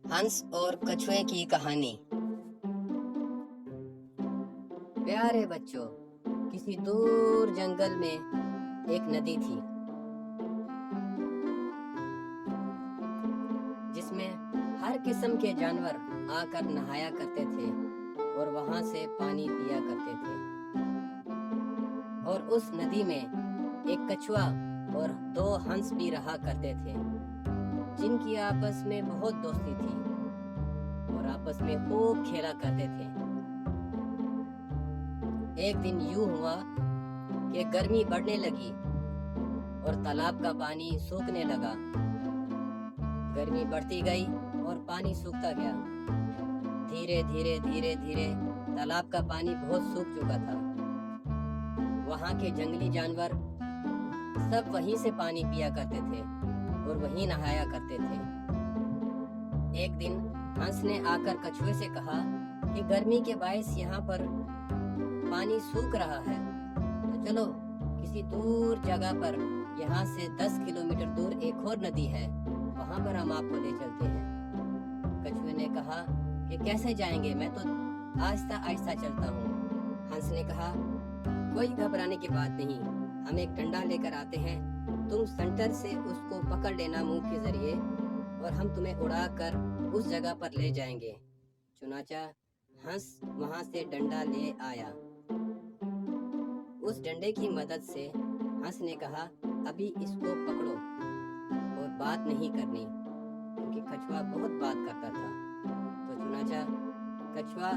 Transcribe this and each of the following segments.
हंस और कछुए की कहानी। प्यारे बच्चों, किसी दूर जंगल में एक नदी थी जिसमें हर किस्म के जानवर आकर नहाया करते थे और वहां से पानी पिया करते थे। और उस नदी में एक कछुआ और दो हंस भी रहा करते थे जिनकी आपस में बहुत दोस्ती थी और आपस में खूब खेला करते थे। एक दिन यूं हुआ कि गर्मी बढ़ने लगी और तालाब का पानी सूखने लगा। गर्मी बढ़ती गई और पानी सूखता गया। धीरे धीरे धीरे धीरे तालाब का पानी बहुत सूख चुका था। वहां के जंगली जानवर सब वहीं से पानी पिया करते थे और वहीं नहाया करते थे। एक दिन हंस ने आकर कछुए से कहा कि गर्मी के बायस यहाँ पर पानी सूख रहा है, तो चलो किसी दूर जगह पर यहाँ से 10 किलोमीटर दूर एक और नदी है, वहां पर हम आपको ले चलते हैं। कछुए ने कहा कि कैसे जाएंगे, मैं तो आहिस्ता आहिस्ता चलता हूँ। हंस ने कहा कोई घबराने की बात नहीं, हम एक डंडा लेकर आते हैं, तुम सेंटर से उसको पकड़ लेना मुंह के जरिए और हम तुम्हें उड़ाकर उस जगह पर ले जाएंगे। चुनाचा हंस वहां से डंडा ले आया। उस डंडे की मदद से हंस ने कहा अभी इसको पकड़ो और बात नहीं करनी, क्योंकि कछुआ बहुत बात करता था। तो चुनाचा कछुआ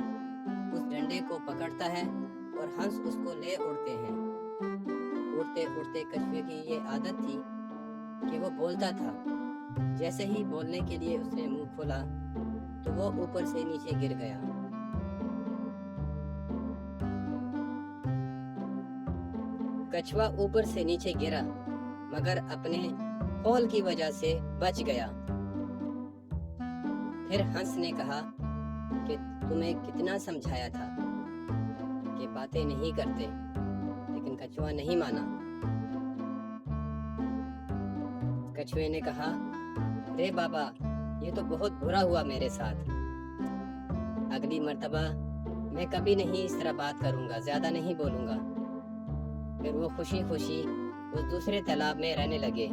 उस डंडे को पकड़ता है और हंस उसको ले उड़ते हैं। उड़ते उड़ते कछुए की ये आदत थी कि वो बोलता था। जैसे ही बोलने के लिए उसने मुंह खोला तो वो ऊपर से नीचे गिर गया। कछुआ ऊपर से नीचे गिरा मगर अपने खोल की वजह से बच गया। फिर हंस ने कहा कि तुम्हें कितना समझाया था कि बातें नहीं करते, लेकिन कछुआ नहीं माना। कछुए ने कहा रे बाबा, ये तो बहुत बुरा हुआ मेरे साथ। अगली मर्तबा मैं कभी नहीं इस तरह बात करूंगा, ज्यादा नहीं बोलूंगा। फिर वो खुशी खुशी उस दूसरे तालाब में रहने लगे।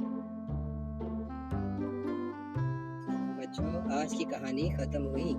बच्चों, आज की कहानी खत्म हुई।